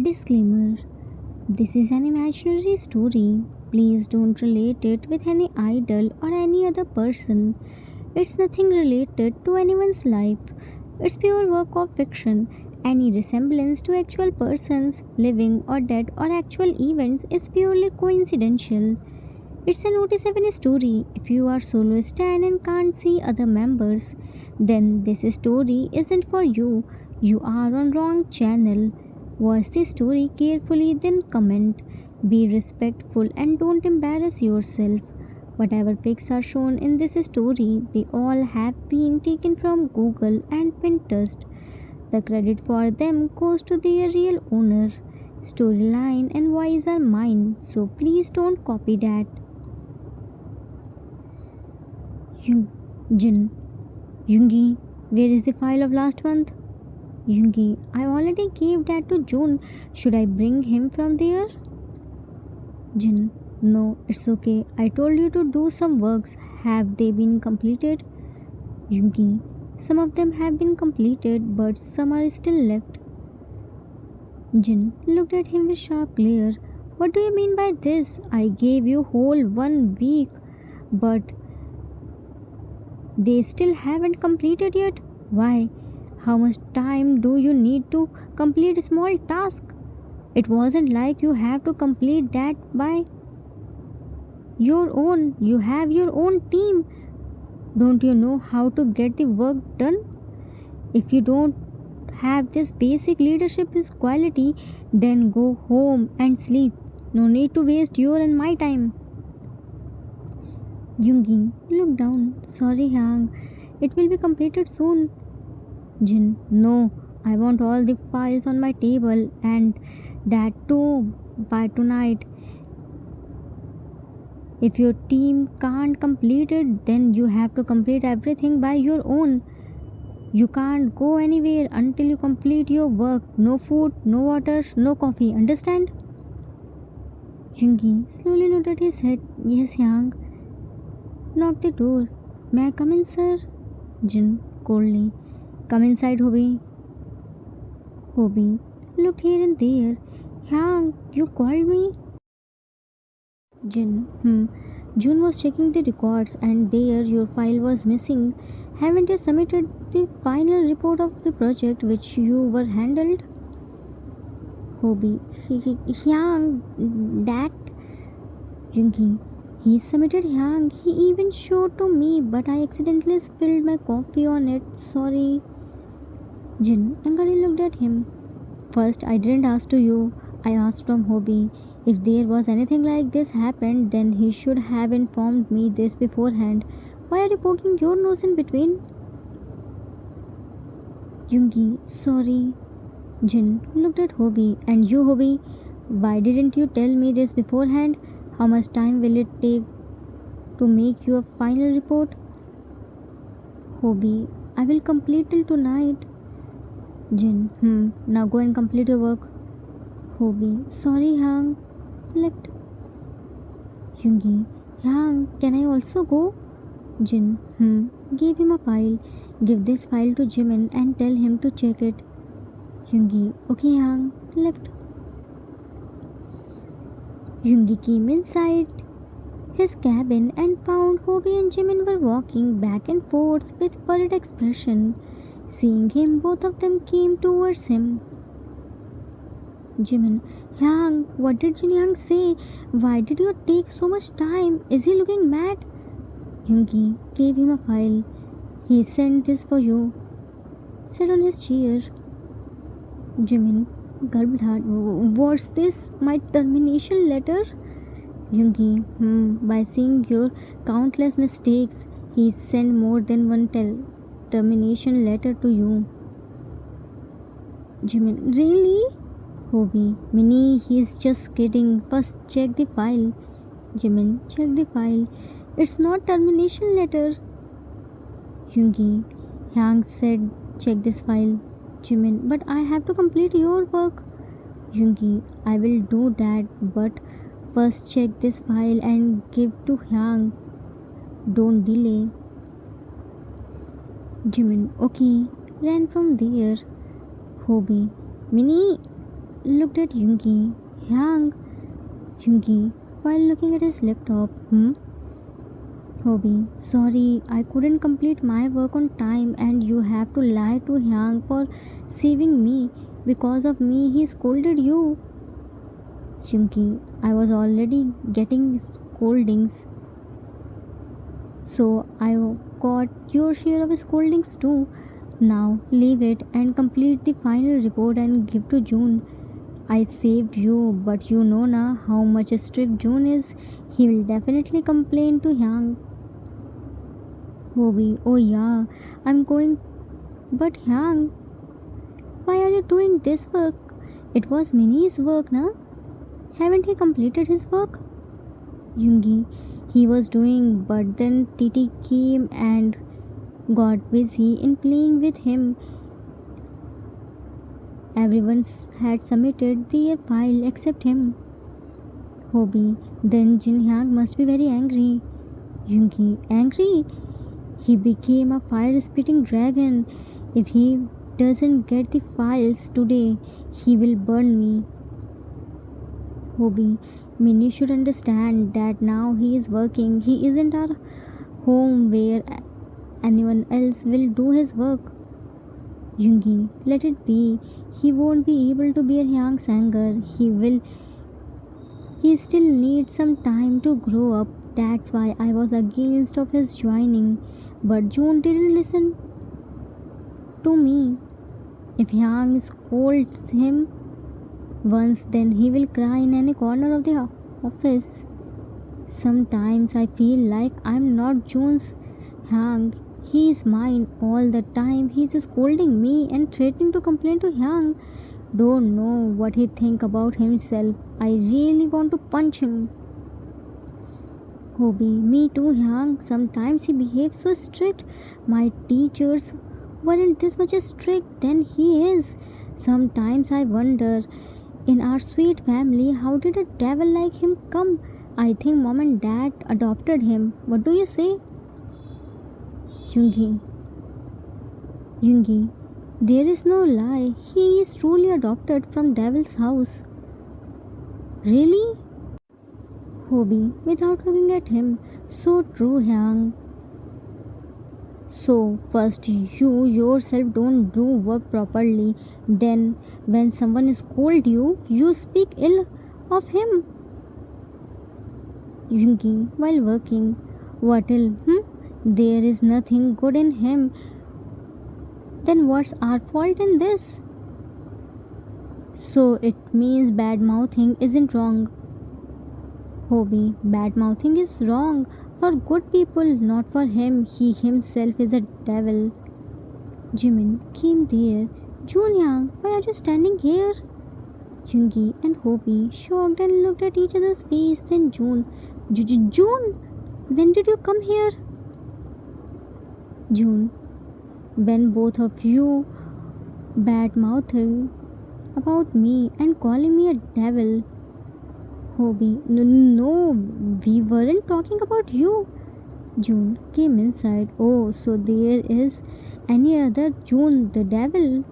Disclaimer: this is an imaginary story. Please don't relate it with any idol or any other person. It's nothing related to anyone's life. It's pure work of fiction. Any resemblance to actual persons, living or dead, or actual events is purely coincidental. It's a Notice 7 story. If you are soloist and can't see other members, then this story isn't for you. You are on wrong channel. Watch the story carefully, then comment. Be respectful and don't embarrass yourself. Whatever pics are shown in this story, they all have been taken from Google and Pinterest. The credit for them goes to their real owner. Storyline and voice are mine, so please don't copy that. Jin. Yungi, where is the file of last month? Yungi, I already gave that to June. Should I bring him from there? Jin, no, it's okay. I told you to do some works. Have they been completed? Yungi, some of them have been completed, but some are still left. Jin looked at him with sharp glare. What do you mean by this? I gave you whole 1 week, but they still haven't completed yet. Why? How much time do you need to complete a small task? It wasn't like you have to complete that by your own. You have your own team. Don't you know how to get the work done? If you don't have this basic leadership quality, then go home and sleep. No need to waste your and my time. Yungi, look down. Sorry, Hang. It will be completed soon. Jin, no. I want all the files on my table and that too by tonight. If your team can't complete it, then you have to complete everything by your own. You can't go anywhere until you complete your work. No food, no water, no coffee. Understand? Yungi slowly nodded his head. Yes, Yang. Knock the door. May I come in, sir? Jin coldly. Come inside, Hobby. Hobby looked here and there. Yang, you called me? Jin. June was checking the records and there your file was missing. Haven't you submitted the final report of the project which you were handled? Hobby. Yang, that. Yungi. He submitted Yang. He even showed to me, but I accidentally spilled my coffee on it. Sorry. Jin angrily looked at him. First, I didn't ask to you. I asked from Hobby. If there was anything like this happened, then he should have informed me this beforehand. Why are you poking your nose in between? Yungi, sorry. Jin looked at Hobby. And you, Hobby, why didn't you tell me this beforehand? How much time will it take to make your final report? Hobby, I will complete till tonight. Jin, now go and complete your work. Hobby, sorry, Hang. Left. Yungi, Yang, can I also go? Jin, gave him a file. Give this file to Jimin and tell him to check it. Yungi, okay, Yang. Left. Yungi came inside his cabin and found Hobby and Jimin were walking back and forth with worried expression. Seeing him, both of them came towards him. Jimin, Yang, what did Jin Yang say? Why did you take so much time? Is he looking mad? Yungi gave him a file. He sent this for you. Sat on his chair. Jimin gulped hard. What's this? My termination letter? Yungi, by seeing your countless mistakes, he sent more than one termination letter to you. Jimin, really? Hobby, Minnie, he's just kidding. First, check the file. Jimin, check the file. It's not termination letter. Yungi, Yang said, check this file. Jimin, but I have to complete your work. Yungi, I will do that, but first check this file and give to Yang. Don't delay. Jimin, okay. Ran from there. Hobby, Minnie, looked at Yoongi. Hyang, Yoongi, while looking at his laptop. Hobby, sorry, I couldn't complete my work on time and you have to lie to Hyang for saving me. Because of me, he scolded you. Chunky, I was already getting scoldings, so I got your share of scoldings too. Now leave it and complete the final report and give to June. I saved you, but you know now how much strict June is. He will definitely complain to Hyang. Hobby, oh yeah, I'm going. But Hyang, why are you doing this work? It was Minnie's work, na? Haven't he completed his work? Yungi, he was doing, but then Titi came and got busy in playing with him. Everyone had submitted their file except him. Hobby, then Jin Hyang must be very angry. Yungi, angry? He became a fire spitting dragon. If he doesn't get the files today, he will burn me. Hobby, Minnie should understand that now he is working. He isn't our home where anyone else will do his work. Yungi, let it be. He won't be able to bear Hyang's anger. He still needs some time to grow up. That's why I was against of his joining. But June didn't listen to me. If Hyang scolds him once, then he will cry in any corner of the office. Sometimes I feel like I'm not June's Hyang. He is mine all the time. He's scolding me and threatening to complain to Hyang. Don't know what he think about himself. I really want to punch him. Hobby, me too, Hyang. Sometimes he behaves so strict. My teachers weren't this much strict than he is. Sometimes I wonder, in our sweet family, how did a devil like him come? I think mom and dad adopted him. What do you say? Yungi. Yungi, there is no lie. He is truly adopted from devil's house. Really? Hobby, without looking at him. So true, Hyang. So, first you yourself don't do work properly. Then, when someone scolds you, you speak ill of him. Yungi, while working. What ill? There is nothing good in him. Then what's our fault in this? So it means bad mouthing isn't wrong. Hobby, bad mouthing is wrong for good people, not for him. He himself is a devil. Jimin came there. Junyang, why are you standing here? Jungi and Hobby shocked and looked at each other's face. Then June. June, when did you come here? June, when both of you bad mouthing about me and calling me a devil. Hobby, no, we weren't talking about you. June came inside. Oh, so there is any other June, the devil.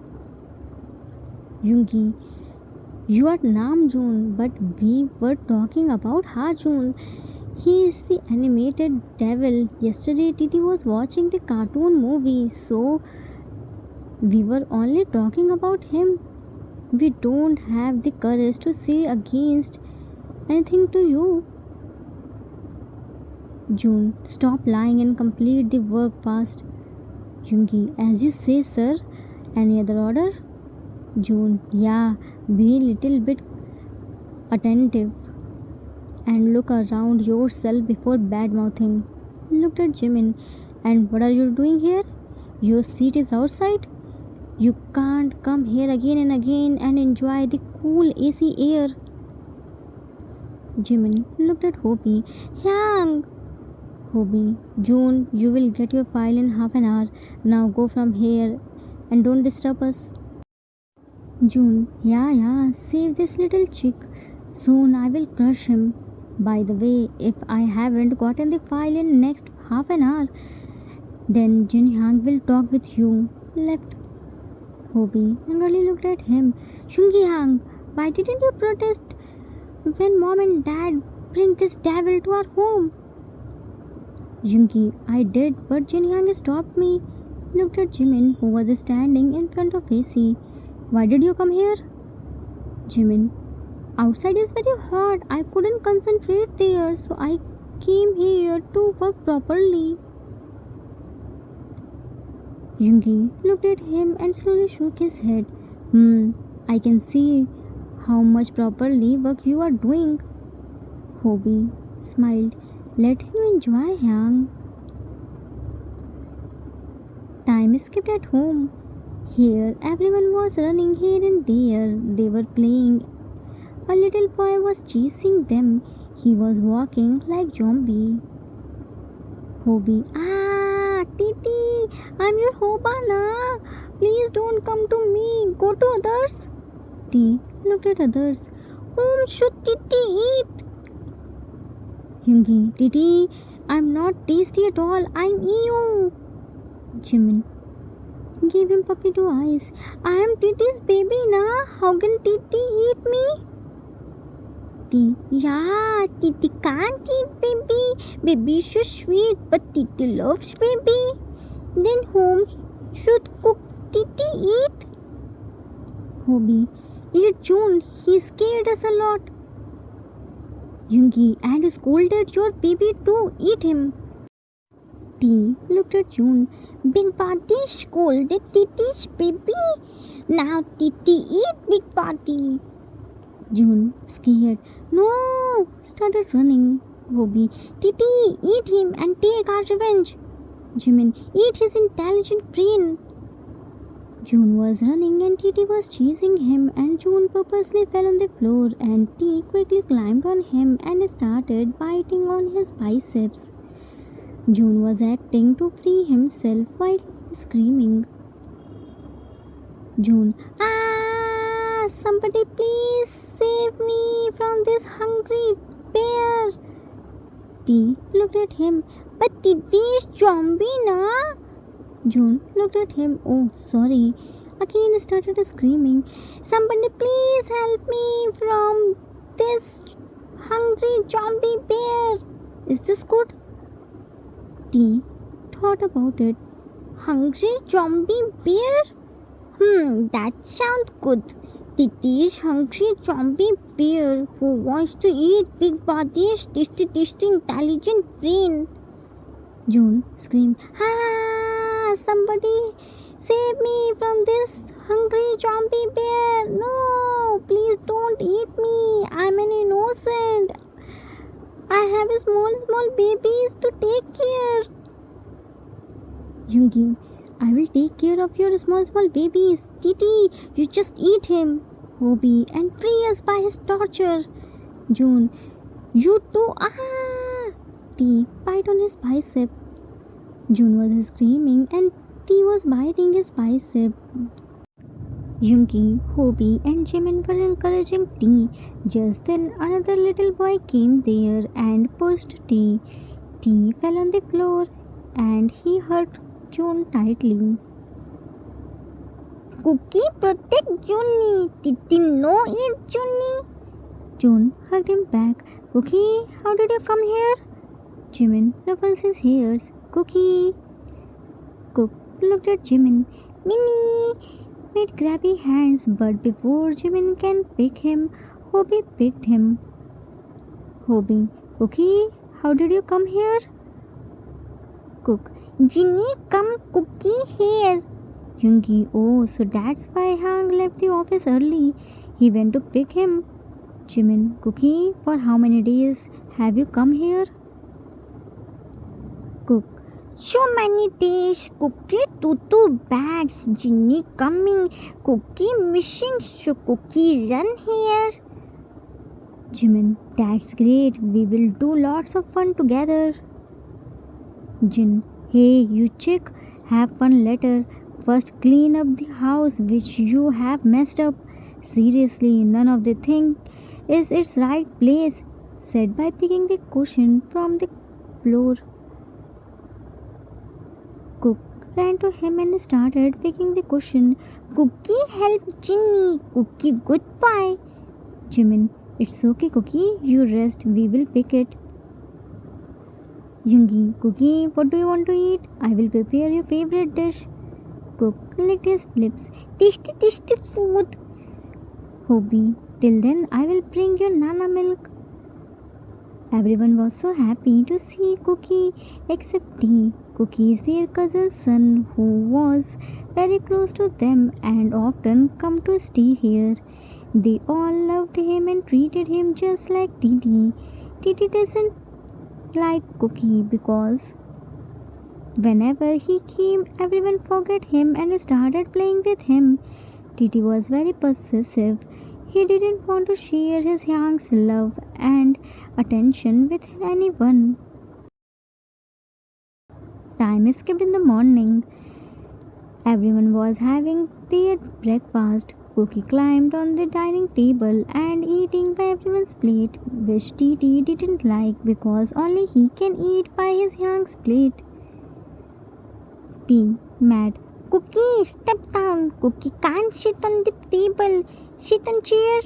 Yungi, you are Nam June, but we were talking about Ha June. He is the animated devil. Yesterday Titi was watching the cartoon movie, so we were only talking about him. We don't have the courage to say against anything to you. June, stop lying and complete the work fast. Yungi, as you say, sir. Any other order? June, yeah, be little bit attentive and look around yourself before bad mouthing. Looked at Jimin. And what are you doing here? Your seat is outside. You can't come here again and again and enjoy the cool AC air. Jimin looked at Hobby. Hyang! Hobby, June, you will get your file in half an hour. Now go from here and don't disturb us. June, yeah, save this little chick. Soon I will crush him. By the way, if I haven't gotten the file in next half an hour, then Jin Hyang will talk with you. Left. Hobby angrily looked at him. Shungi Hyang, Why didn't you protest when mom and dad bring this devil to our home? Yungi, I did, but Jin Yang stopped me. Looked at Jimin, who was standing in front of AC. Why did you come here? Jimin, outside is very hot. I couldn't concentrate there, so I came here to work properly. Yungi looked at him and slowly shook his head. I can see how much properly work you are doing. Hobie smiled. Let him enjoy, Yang. Time skipped at home. Here, everyone was running here and there. They were playing. A little boy was chasing them. He was walking like zombie. Hobie, Titi, I'm your Hobana. Please don't come to me. Go to others. T looked at others. Whom should Titi eat? Yungi, Titi, I'm not tasty at all. I'm you. Jimin gave him puppy to eyes. I am Titi's baby na. How can Titi eat me? T. Yeah, Titi can't eat baby. Baby is so sweet, but Titi loves baby. Then whom should cook Titi eat? Hobie, eat June. He scared us a lot. Yungi, and scolded your baby too. Eat him. T looked at June. Big Party scolded Titi's baby. Now Titi eat Big Party. June, scared. No! Started running. Hobie, Titi, eat him and take our revenge. Jimin, eat his intelligent brain. June was running and Titi was chasing him, and June purposely fell on the floor and T quickly climbed on him and started biting on his biceps. June was acting to free himself while screaming. June, somebody please save me from this hungry bear. T looked at him. But Titi is zombie na? June looked at him. Oh, sorry. Again started screaming. Somebody please help me from this hungry zombie bear. Is this good? T thought about it. Hungry zombie bear? That sounds good. Titi is hungry zombie bear who wants to eat Big Body's tasty intelligent brain. June screamed, somebody save me from this hungry zombie bear. No, please don't eat me. I'm an innocent. I have small babies to take care. Yungi, I will take care of your small babies. Titi, you just eat him. Hobie, and free us by his torture. June, you too. T bite on his bicep. June was screaming and T was biting his bicep. Yungi, Hobie, and Jimin were encouraging T. Just then, another little boy came there and pushed T. T fell on the floor and he hurt June tightly. Cookie, protect Junie. Titi no eat Junie. June hugged him back. Cookie, how did you come here? Jimin ruffles his hairs. Cookie. Cook looked at Jimin. Minnie made grabby hands, but before Jimin can pick him, Hobie picked him. Hobie, Cookie, how did you come here? Cook, Ginny, come Cookie here. Yungi, oh, so that's why Hang left the office early. He went to pick him. Jimin, Cookie, for how many days have you come here? Cook, so many days. Cookie, two bags. Ginny coming. Cookie missing. So Cookie run here. Jimin, that's great. We will do lots of fun together. Jin, hey, you chick. Have fun later. First clean up the house which you have messed up. Seriously, none of the thing is its right place, said by picking the cushion from the floor. Cook ran to him and started picking the cushion. Cookie, help Ginny. Cookie, goodbye. Jimin, it's okay, Cookie. You rest. We will pick it. Yoongi, Cookie, what do you want to eat? I will prepare your favorite dish. Cook licked his lips. Tasty, tasty food. Hobie, till then I will bring you Nana milk. Everyone was so happy to see Cookie except T. Cookie is their cousin's son who was very close to them and often come to stay here. They all loved him and treated him just like Titi. Titi doesn't like Cookie because whenever he came, everyone forgot him and started playing with him. Titi was very possessive. He didn't want to share his young's love and attention with anyone. Time skipped in the morning. Everyone was having their breakfast. Cookie climbed on the dining table and eating by everyone's plate, which Titi didn't like because only he can eat by his young's plate. T. Mad. Cookie, step down. Cookie can't sit on the table. Sit on chair.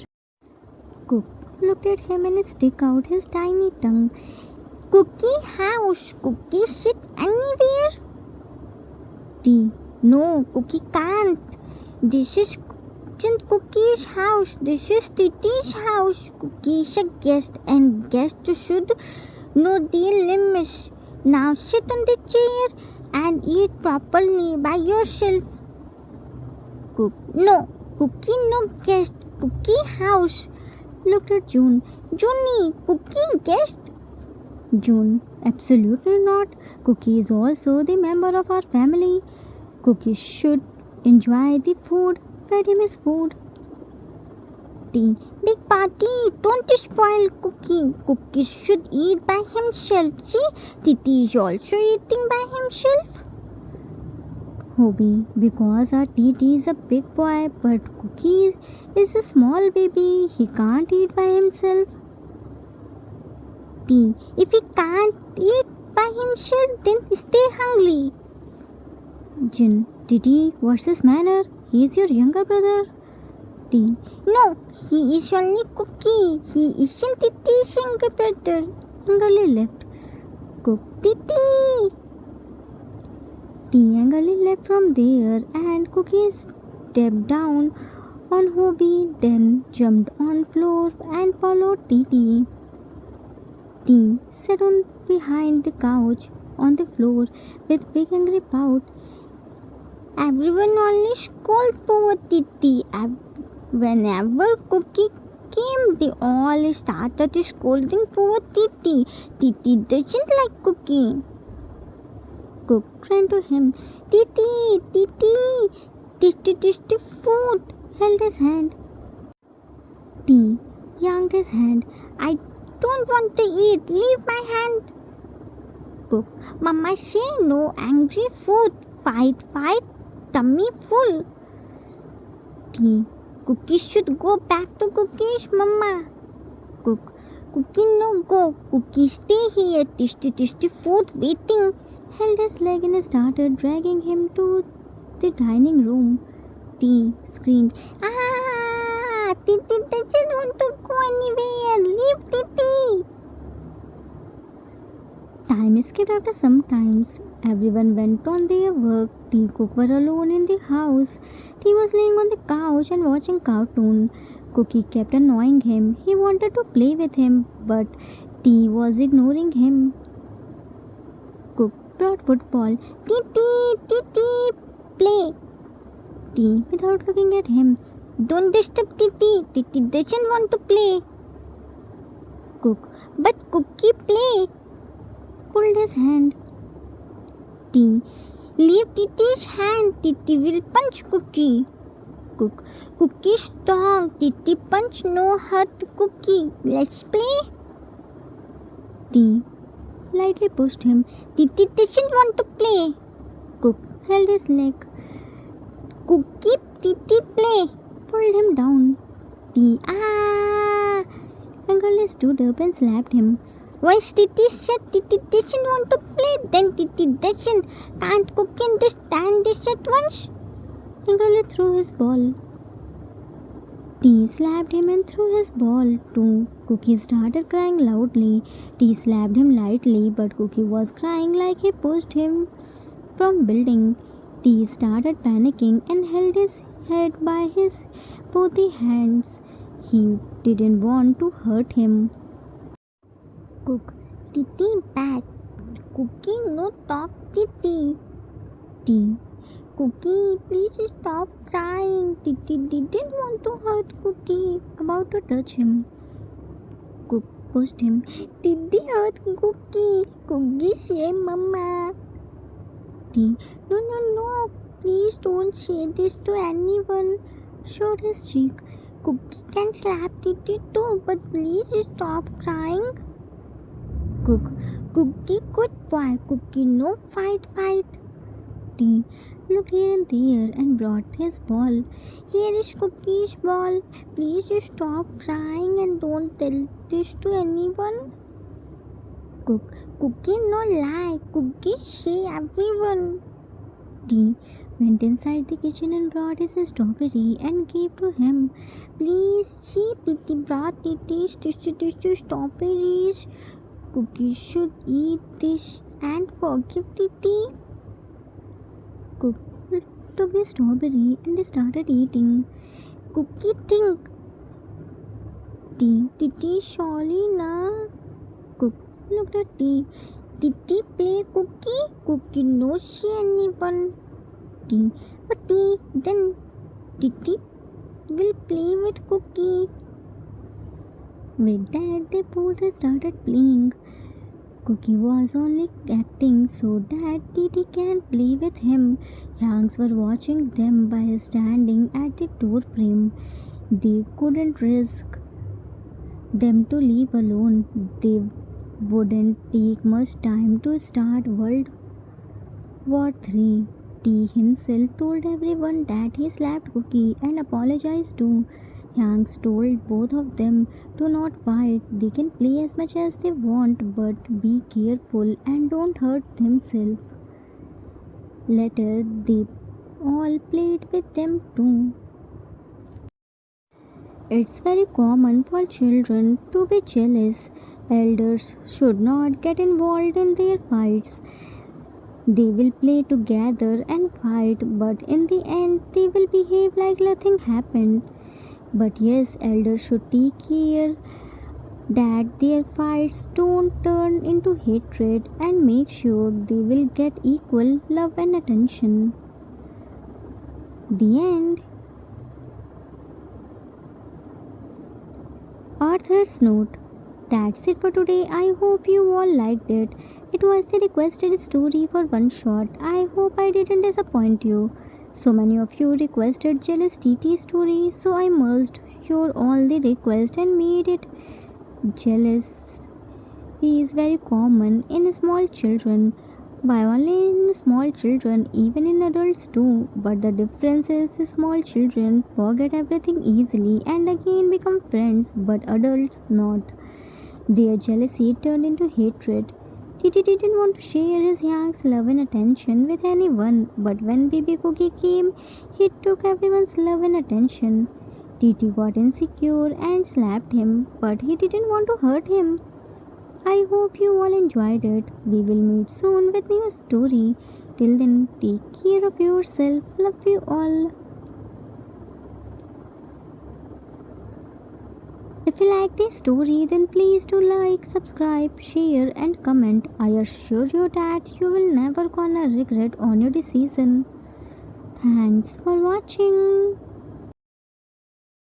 Cook looked at him and stuck out his tiny tongue. Cookie house. Cookie sit anywhere. T. No, Cookie can't. This is isn't Cookie's house. This is Titi's house. Cookie is a guest and guests should know their limits. Now sit on the chair and eat properly by yourself. Cook. No, Cookie no guest. Cookie house. Looked at June. Junie, Cookie guest? June. Absolutely not. Cookie is also the member of our family. Cookie should enjoy the food. Fed him his food. T. Big party. Don't spoil Cookie. Cookie should eat by himself. See, Titi is also eating by himself. Hobie. Because our Titi is a big boy, but Cookie is a small baby. He can't eat by himself. T. If he can't eat by himself, then stay hungry. Jin. Titi, what's his manner? He is your younger brother. T. No, he is only Cookie. He isn't Titi's younger brother. Angrily left. Cook. Titi! T angrily left from there and Cookie stepped down on Hobie, then jumped on floor and followed Titi. T sat on behind the couch on the floor with big angry pout. Everyone only scolded poor Titi. Whenever Cookie came, they all started scolding poor Titi. Titi doesn't like Cookie. Cook ran to him. Titi, Titi, tasty food. Held his hand. T yanked his hand. I don't want to eat. Leave my hand. Cook. Mama say no angry food. Fight. Tummy full. T. Cookie should go back to Cookie's mama. Cook. Cookie no go. Cookie stay here. Tasty food waiting. Held his leg and started dragging him to the dining room. T screamed. Ah! Titi doesn't want to go anywhere. Leave Titi. Time skipped after some times. Everyone went on their work. T and Cook were alone in the house. T was laying on the couch and watching cartoon. Cookie kept annoying him. He wanted to play with him, but T was ignoring him. Cook brought football. Titi, play. T, without looking at him. Don't disturb Titi. Titi doesn't want to play. Cook, but Cookie play. Pulled his hand. T, leave Titi's hand. Titi will punch Cookie. Cook, Cookie strong. Titi punch no hurt Cookie. Let's play. T lightly pushed him. Titi doesn't want to play. Cook held his leg. Cookie, Titi play. Pulled him down. T Angrily stood up and slapped him. Once Titi said Titi doesn't want to play, then Titi doesn't. Can't Cookie understand this at once? Angrily threw his ball. T slapped him and threw his ball too. Cookie started crying loudly. T slapped him lightly, but Cookie was crying like he pushed him from building. T started panicking and held his head by his both the hands. He didn't want to hurt him. Cook, Titi back. Cookie, no talk, Titi. T. Cookie, please stop crying. Titi didn't want to hurt Cookie. About to touch him. Cook pushed him. Titi hurt Cookie. Cookie, shame Mama. T. No, no, no. Please don't say this to anyone. Showed his cheek. Cookie can slap Titi too, but please stop crying. Cook. Cookie, good boy. Cookie, no fight. T looked here and there and brought his ball. Here is Cookie's ball. Please stop crying and don't tell this to anyone. Cook. Cookie, no lie. Cookie, say everyone. T went inside the kitchen and brought his strawberry and gave to him. Please, see, Titi brought Titi's strawberries. Cookie should eat this and forgive Titi. Cook took the strawberry and started eating. Cookie think. Titi surely na. Cook looked at T. Titi play Cookie. Cookie no see anyone. T. But T then Titi will play with Cookie. With that they both started playing. Cookie was only acting so that Titi can play with him. Yanks were watching them by standing at the door frame. They couldn't risk them to leave alone. They wouldn't take much time to start World War III. T himself told everyone that he slapped Cookie and apologized too. Yanks told both of them to not fight. They can play as much as they want, but be careful and don't hurt themselves. Later, they all played with them too. It's very common for children to be jealous. Elders should not get involved in their fights. They will play together and fight, but in the end, they will behave like nothing happened. But yes, elders should take care that their fights don't turn into hatred and make sure they will get equal love and attention. The end. Arthur's note. That's it for today. I hope you all liked it. It was the requested story for one shot. I hope I didn't disappoint you. So many of you requested jealous TT story, so I merged your all the request and made it jealous. He is very common in small children. Why only in small children, even in adults too. But the difference is small children forget everything easily and again become friends, but adults not. Their jealousy turned into hatred. Titi didn't want to share his Yank's love and attention with anyone, but when Baby Cookie came, he took everyone's love and attention. Titi got insecure and slapped him, but he didn't want to hurt him. I hope you all enjoyed it. We will meet soon with new story. Till then, take care of yourself. Love you all. If you like this story, then please do like, subscribe, share, and comment. I assure you that you will never gonna regret on your decision. Thanks for watching.